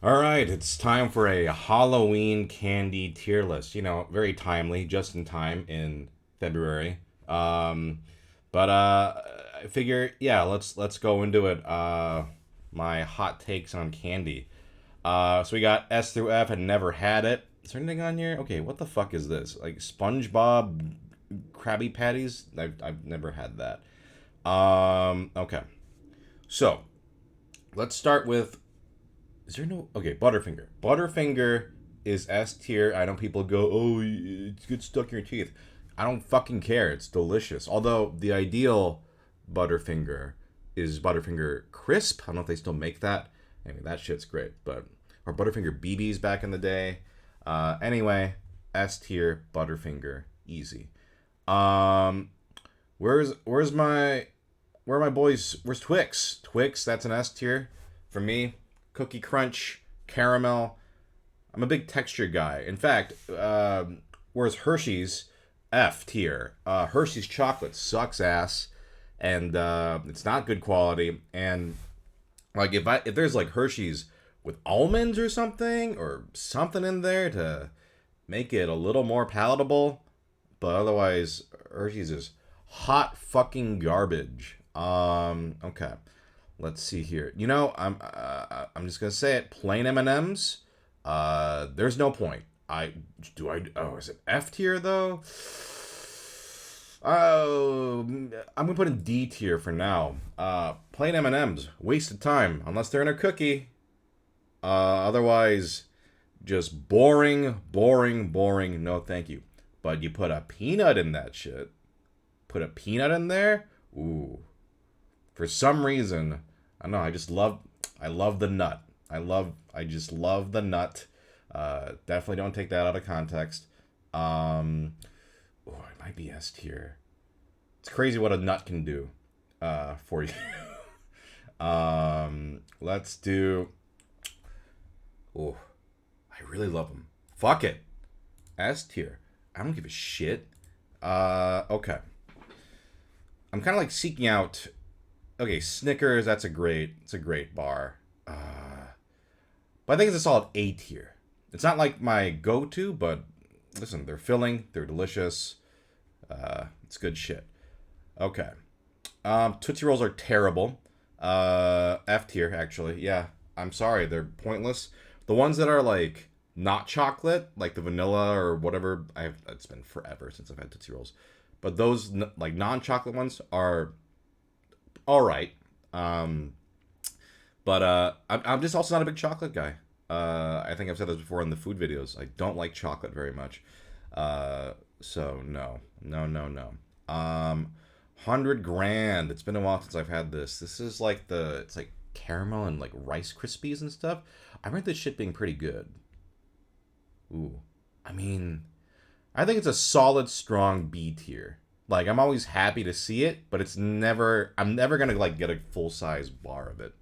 All right, it's time for a Halloween candy tier list. Very timely, just in time in February. Um, but I figure, yeah, let's go into it. My hot takes on candy. So we got S through F. Had never had it. Is there anything on here? Okay, what the fuck is this? Like SpongeBob Krabby Patties? I've never had that. Okay. So let's start with is there no okay Butterfinger? Butterfinger is S tier. I know people go, oh, it gets stuck in your teeth. I don't fucking care. It's delicious. Although the ideal Butterfinger is Butterfinger crisp. I don't know if they still make that. I mean that shit's great, but or Butterfinger BBs back in the day. Anyway, S tier Butterfinger easy. Um, where's my where are my boys? Where's Twix? Twix, that's an S tier for me. Cookie Crunch, caramel. I'm a big texture guy. In fact, whereas Hershey's F tier. Hershey's chocolate sucks ass, and it's not good quality. And like if there's like Hershey's with almonds or something in there to make it a little more palatable, but otherwise Hershey's is hot fucking garbage. Okay. Let's see here. I'm just gonna say it. Plain M and M's. There's no point. Oh, is it F tier though? Oh, I'm gonna put in D tier for now. Plain M and M's. Waste of time unless they're in a cookie. Otherwise, just boring, boring, boring. No, thank you. But you put a peanut in that shit. Put a peanut in there. Ooh, for some reason, I don't know. I love the nut. I just love the nut. Definitely don't take that out of context. Um, oh, it might be S tier. It's crazy what a nut can do, for you. Let's do. Oh, I really love them. Fuck it. S tier. I don't give a shit. Okay. I'm kind of like seeking out. Okay, Snickers. It's a great bar. But I think it's a solid A tier. It's not like my go-to, but listen, they're filling, they're delicious. It's good shit. Okay. Tootsie Rolls are terrible. F tier, actually. Yeah, I'm sorry, they're pointless. The ones that are like not chocolate, like the vanilla or whatever, it's been forever since I've had Tootsie Rolls. But those like non-chocolate ones are all right. Um, but I'm just also not a big chocolate guy. I think I've said this before in the food videos. I don't like chocolate very much. So no, no, no, no. 100 grand. It's been a while since I've had this. This is like it's like caramel and like Rice Krispies and stuff. I remember this shit being pretty good. Ooh, I mean, I think it's a solid, strong B tier. Like I'm always happy to see it, but it's never. I'm never gonna like get a full size bar of it.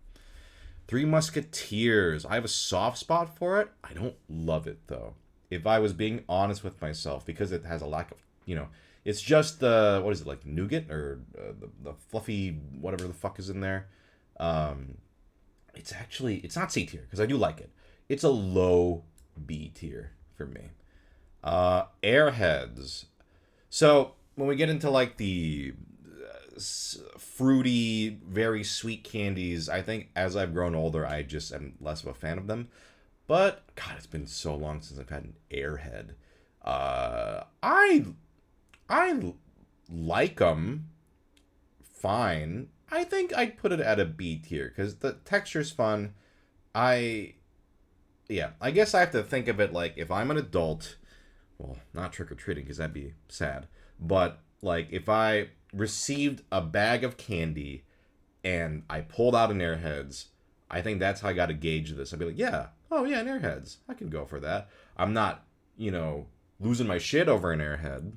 Three Musketeers. I have a soft spot for it. I don't love it though. If I was being honest with myself, because it has a lack of, it's just the what is it like nougat or the fluffy whatever the fuck is in there. Um, it's not C tier because I do like it. It's a low B tier for me. Airheads. So when we get into like the fruity, very sweet candies, I think as I've grown older, I just am less of a fan of them. But God, it's been so long since I've had an Airhead. I like them fine. I think I'd put it at a B tier because the texture's fun. I yeah, I guess I have to think of it like if I'm an adult, well, not trick or treating because that'd be sad, but like if I received a bag of candy and I pulled out an Airheads, I think that's how I got to gauge this. I'd be like, yeah, oh yeah, an Airheads, I can go for that. I'm not, losing my shit over an Airhead,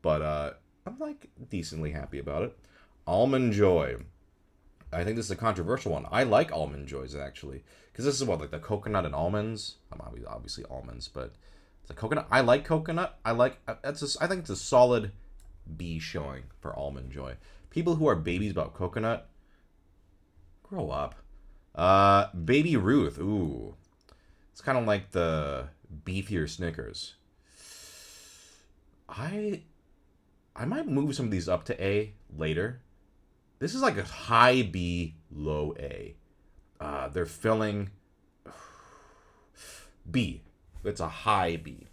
but I'm like decently happy about it. Almond Joy. I think this is a controversial one. I like almond joys actually, because this is what like the coconut and almonds. I'm obviously almonds, but it's a coconut. I like coconut. I think it's a solid B showing for almond joy. People who are babies about coconut, grow up. Baby Ruth. Ooh, It's kind of like the beefier Snickers. I I might move some of these up to A later. This is like a high B, low A. They're filling B. It's a high B.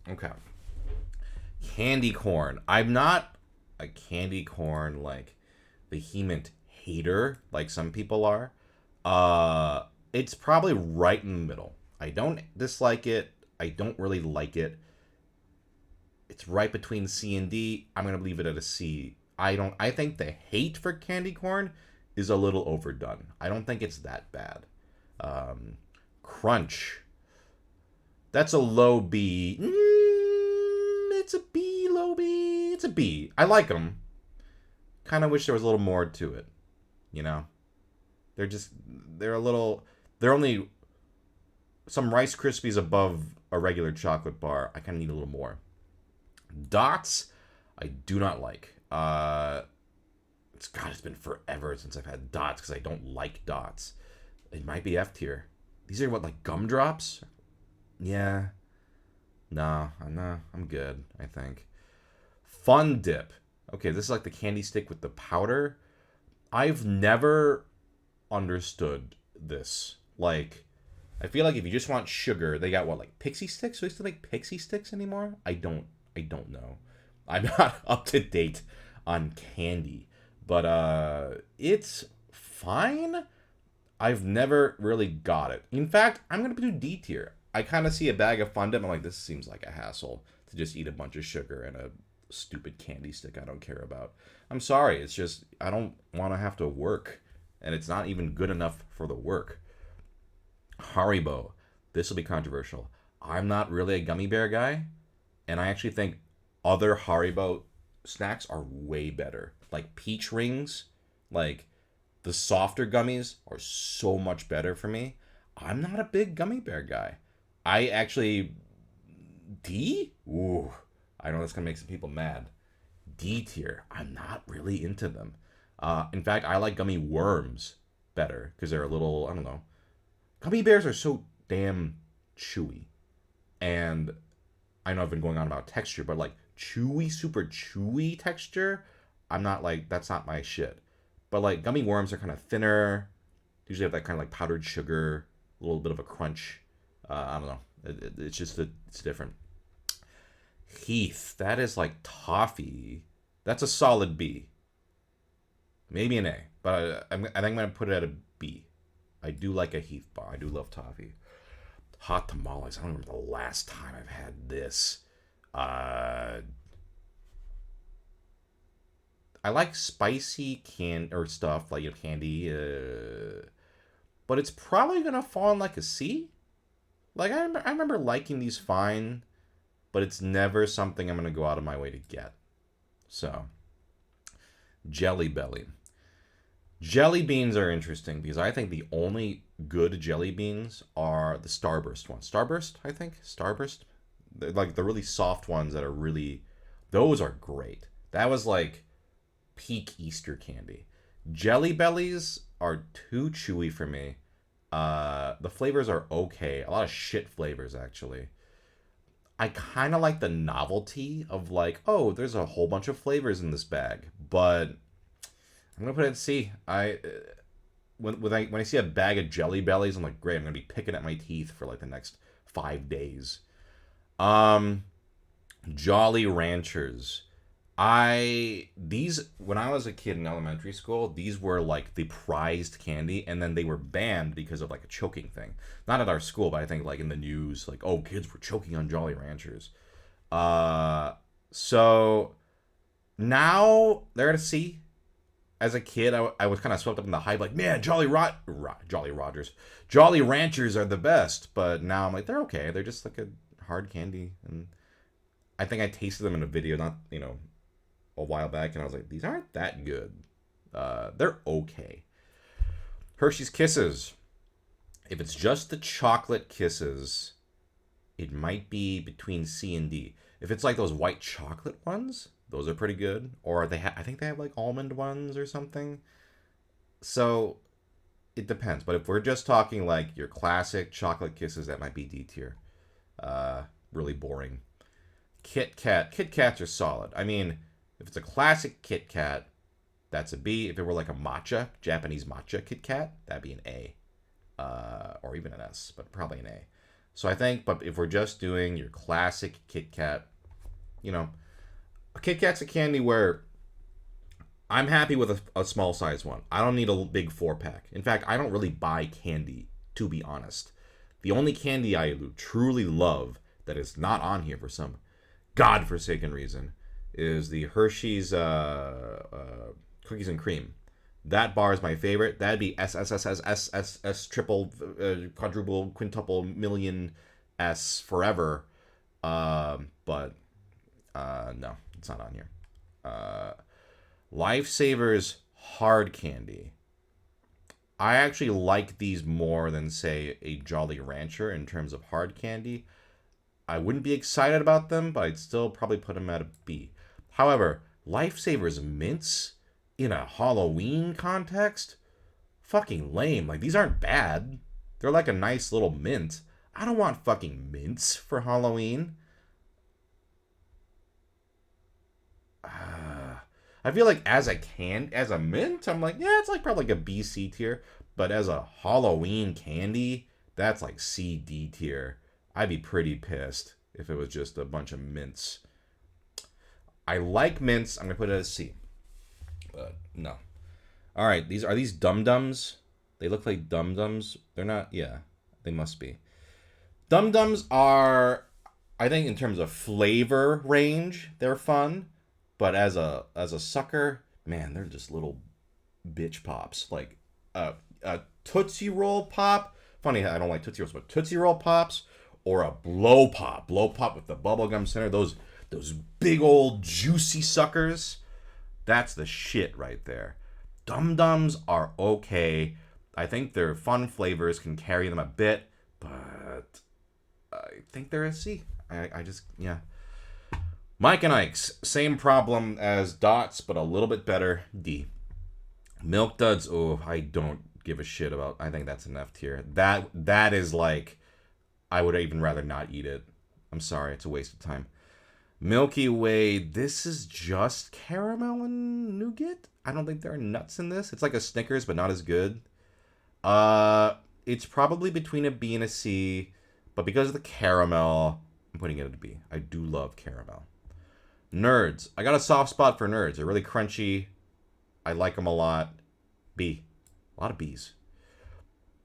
Okay. Candy corn. I'm not a candy corn like vehement hater like some people are. It's probably right in the middle. I don't dislike it. I don't really like it. It's right between C and D. I'm gonna leave it at a C. I think the hate for candy corn is a little overdone. I don't think it's that bad. Um, Crunch. That's a low B. It's a B, low B. It's a B. I like them. Kind of wish there was a little more to it. You know, they're just they're a little. They're only some Rice Krispies above a regular chocolate bar. I kind of need a little more. Dots, I do not like. It's been forever since I've had dots because I don't like dots. It might be F tier. These are what, like gumdrops? Yeah. No, I'm good, I think. Fun dip. Okay, this is like the candy stick with the powder. I've never understood this. Like, I feel like if you just want sugar, they got what, like pixie sticks? Do they still make pixie sticks anymore? I don't know. I'm not up to date on candy, but it's fine. I've never really got it. In fact, I'm gonna do D tier. I kind of see a bag of Fun Dip. I'm like, this seems like a hassle to just eat a bunch of sugar and a stupid candy stick I don't care about. I'm sorry. It's just I don't want to have to work, and it's not even good enough for the work. Haribo. This will be controversial. I'm not really a gummy bear guy, and I actually think other Haribo snacks are way better. Like peach rings, like the softer gummies are so much better for me. I'm not a big gummy bear guy. I actually D? Ooh, I know that's gonna make some people mad. D tier. I'm not really into them. In fact, I like gummy worms better because they're a little. I don't know. Gummy bears are so damn chewy, and I know I've been going on about texture, but like chewy, super chewy texture, I'm not like that's not my shit. But like gummy worms are kind of thinner. Usually have that kind of like powdered sugar, a little bit of a crunch. I don't know. It's just it's different. Heath, that is like toffee. That's a solid B, maybe an A, but I think I'm gonna put it at a B. I do like a Heath bar. I do love toffee. Hot tamales. I don't remember the last time I've had this. Uh, I like spicy or stuff like candy, but it's probably gonna fall in like a C. Like I remember liking these fine, but it's never something I'm gonna go out of my way to get. So, Jelly Belly. Jelly beans are interesting because I think the only good jelly beans are the Starburst ones. Starburst, I think. Starburst. They're like the really soft ones that are really. Those are great. That was like peak Easter candy. Jelly Bellies are too chewy for me. The flavors are okay. A lot of shit flavors actually. I kind of like the novelty of like, oh, there's a whole bunch of flavors in this bag, but I'm gonna put it at C. When I see a bag of Jelly Bellies, I'm like, great. I'm gonna be picking at my teeth for like the next 5 days. Um, Jolly Ranchers. These when I was a kid in elementary school, these were like the prized candy, and then they were banned because of like a choking thing. Not at our school, but I think like in the news, like oh, kids were choking on Jolly Ranchers. So now they're at a C. As a kid, I was kind of swept up in the hype, like man, Jolly Rogers, Jolly Ranchers are the best. But now I'm like they're okay. They're just like a hard candy, and I think I tasted them in a video, not a while back, and I was like, these aren't that good. They're okay. Hershey's Kisses. If it's just the chocolate kisses, it might be between C and D. If it's like those white chocolate ones, those are pretty good. Or I think they have like almond ones or something. So it depends. But if we're just talking like your classic chocolate kisses, that might be D tier. Really boring. Kit Kat. Kit Kats are solid. I mean, if it's a classic Kit Kat, that's a B. If it were like a matcha, Japanese matcha Kit Kat, that'd be an A. Or even an S, but probably an A. So I think, but if we're just doing your classic Kit Kat, you know, a Kit Kat's a candy where I'm happy with a small size one. I don't need a big 4-pack. In fact, I don't really buy candy, to be honest. The only candy I truly love that is not on here for some godforsaken reason is the Hershey's cookies and cream. That bar is my favorite. That'd be S S S S S S S triple quadruple quintuple million S forever. But no, it's not on here. Lifesavers hard candy. I actually like these more than, say, a Jolly Rancher in terms of hard candy. I wouldn't be excited about them, but I'd still probably put them at a B. However, Lifesavers mints in a Halloween context? Fucking lame. Like, these aren't bad. They're like a nice little mint. I don't want fucking mints for Halloween. I feel like as a mint, I'm like, yeah, it's like probably like a B, C tier. But as a Halloween candy, that's like C, D tier. I'd be pretty pissed if it was just a bunch of mints. I like mints. I'm gonna put it as C. But no. All right, are these Dum Dums? They look like Dum Dums. They're not. Yeah, they must be. Dum Dums are, I think, in terms of flavor range, they're fun. But as a sucker, man, they're just little bitch pops. Like a Tootsie Roll pop. Funny, I don't like Tootsie Rolls, but Tootsie Roll pops or a blow pop with the bubblegum center. Those big old juicy suckers. That's the shit right there. Dum Dums are okay. I think their fun flavors can carry them a bit, but I think they're a C. I just, yeah. Mike and Ike's, same problem as Dots, but a little bit better. D. Milk Duds, oh, I don't give a shit about. I think that's an F tier. That is like, I would even rather not eat it. I'm sorry, it's a waste of time. Milky Way, this is just caramel and nougat. I don't think there are nuts in this. It's like a Snickers, but not as good. It's probably between a B and a C, but because of the caramel, I'm putting it at a B. I do love caramel. Nerds. I got a soft spot for Nerds. They're really crunchy. I like them a lot. B. A lot of Bs.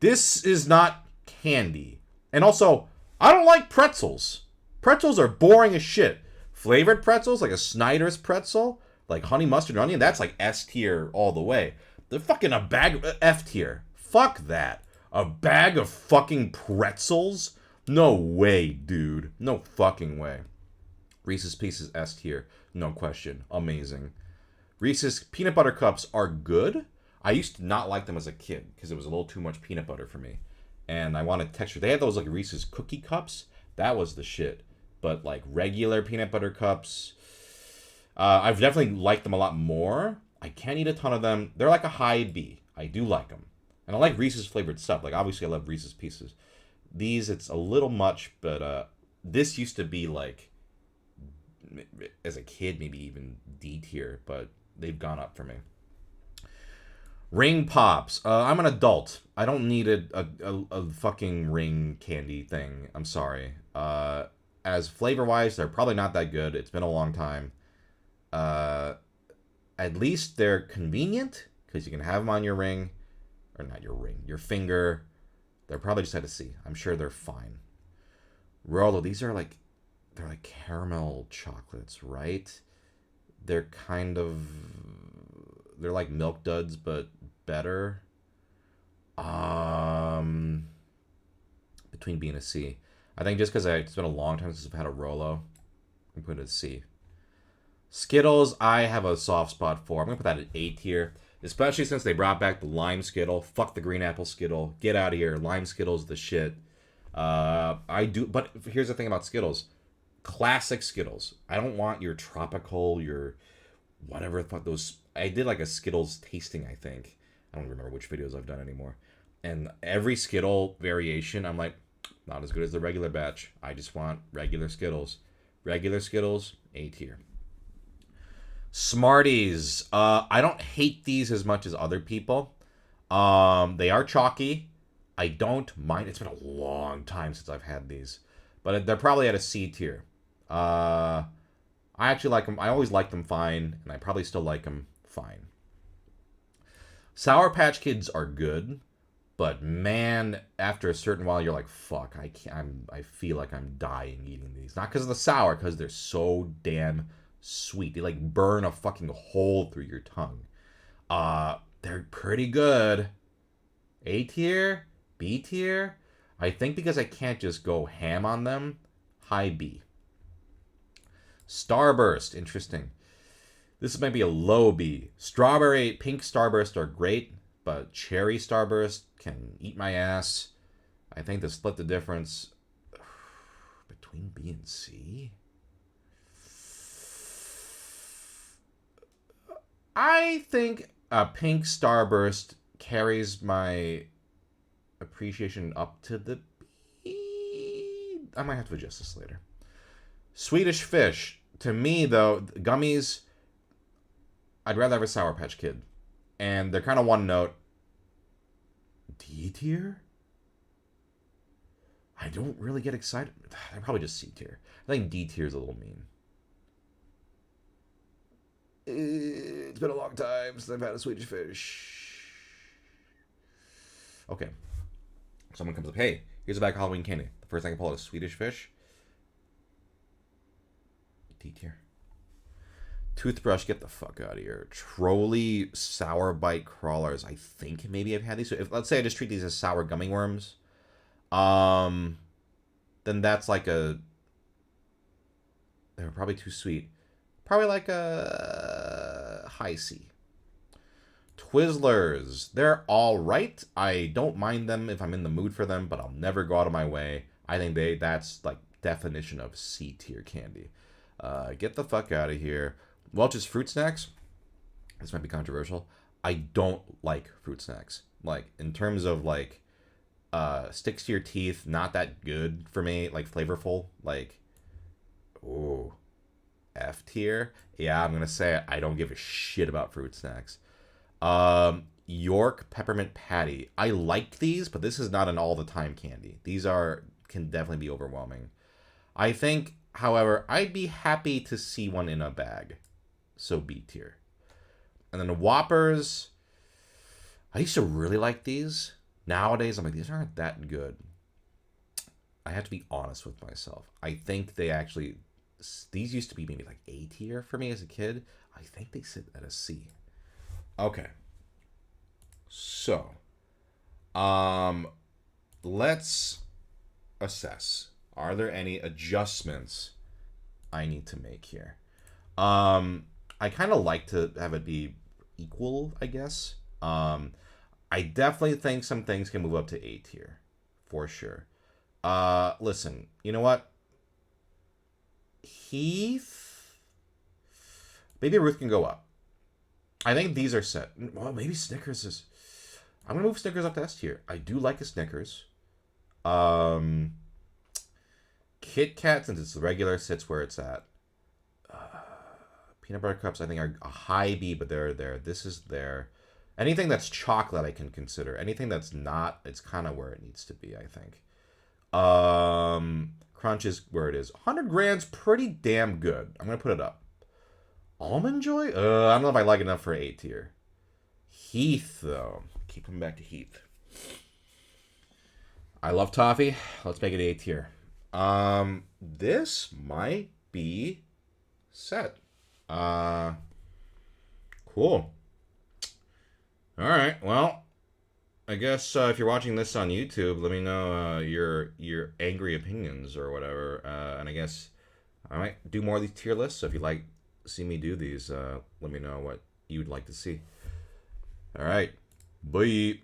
This is not candy. And also, I don't like pretzels. Pretzels are boring as shit. Flavored pretzels, like a Snyder's pretzel, like honey mustard and onion, that's like S tier all the way. They're fucking a bag of F tier. Fuck that. A bag of fucking pretzels? No way, dude. No fucking way. Reese's Pieces S tier. No question. Amazing. Reese's peanut butter cups are good. I used to not like them as a kid because it was a little too much peanut butter for me. And I wanted texture. They had those like Reese's cookie cups. That was the shit. But like regular peanut butter cups, I've definitely liked them a lot more. I can't eat a ton of them. They're like a high B. I do like them. And I like Reese's flavored stuff. Like obviously I love Reese's Pieces. These, it's a little much, but this used to be like, as a kid, maybe even D tier, but they've gone up for me. Ring Pops. I'm an adult. I don't need a fucking ring candy thing. I'm sorry. As flavor-wise, they're probably not that good. It's been a long time. At least they're convenient, because you can have them on your ring. Or not your ring. Your finger. They're probably just at a C. I'm sure they're fine. Rolo, these are like, they're like caramel chocolates, right? They're kind of, they're like Milk Duds, but better. Between B and a C. I think just because it's been a long time since I've had a Rolo, I'm put it at C. Skittles, I have a soft spot for. I'm gonna put that at A tier, especially since they brought back the lime Skittle. Fuck the green apple Skittle. Get out of here. Lime Skittle's the shit. I do, but here's the thing about Skittles. Classic Skittles. I don't want your tropical, your whatever the fuck those. I did like a Skittles tasting, I think. I don't remember which videos I've done anymore. And every Skittle variation, I'm like, not as good as the regular batch. I just want regular Skittles. Regular Skittles, A tier. Smarties. I don't hate these as much as other people. They are chalky. I don't mind. It's been a long time since I've had these, but they're probably at a C tier. I actually like them. I always like them fine, and I probably still like them fine. Sour Patch Kids are good, but man, after a certain while, you're like, fuck, I can't. I feel like I'm dying eating these. Not because of the sour, because they're so damn sweet. They like burn a fucking hole through your tongue. They're pretty good. A tier, B tier. I think because I can't just go ham on them, high B. Starburst, interesting. This might be a low B. Strawberry, pink Starburst are great, but cherry Starburst can eat my ass. I think to split the difference between B and C. I think a pink Starburst carries my appreciation up to the B. I might have to adjust this later. Swedish Fish. To me, though, gummies, I'd rather have a Sour Patch Kid. And they're kind of one note. D tier? I don't really get excited. They're probably just C tier. I think D tier is a little mean. It's been a long time since I've had a Swedish Fish. Okay. Someone comes up, hey, here's a bag of Halloween candy. The first thing I pull out is Swedish Fish. D tier. Toothbrush, get the fuck out of here. Trolley Sour Bite Crawlers. I think maybe I've had these. So if let's say I just treat these as sour gummy worms, then that's like a. They're probably too sweet. Probably like a high C. Twizzlers. They're all right. I don't mind them if I'm in the mood for them, but I'll never go out of my way. I think that's like definition of C tier candy. Get the fuck out of here. Welch's Fruit Snacks. This might be controversial. I don't like fruit snacks. Like, in terms of, like, sticks to your teeth, not that good for me. Like, flavorful. Like, ooh. F tier? Yeah, I'm going to say it. I don't give a shit about fruit snacks. York Peppermint Patty. I like these, but this is not an all-the-time candy. These can definitely be overwhelming. I think, however, I'd be happy to see one in a bag. So B tier. And then the Whoppers. I used to really like these. Nowadays, I'm like, these aren't that good. I have to be honest with myself. I think these used to be maybe like A tier for me as a kid. I think they sit at a C. Okay. So, let's assess. Are there any adjustments I need to make here? I kind of like to have it be equal, I guess. I definitely think some things can move up to A tier, for sure. Listen, you know what? Heath, Baby Ruth can go up. I think these are set. Well, maybe Snickers is. I'm gonna move Snickers up to S tier. I do like a Snickers. Kit Kat, since it's the regular, sits where it's at. Peanut Butter Cups, I think, are a high B, but they're there. This is there. Anything that's chocolate, I can consider. Anything that's not, it's kind of where it needs to be, I think. Crunch is where it is. 100 grams, pretty damn good. I'm going to put it up. Almond Joy? I don't know if I like it enough for A tier. Heath, though. Keep coming back to Heath. I love toffee. Let's make it A tier. This might be set. Cool. All right. Well, I guess if you're watching this on YouTube, let me know your angry opinions or whatever. And I guess I might do more of these tier lists. So if you'd like to see me do these, let me know what you'd like to see. All right. Bye.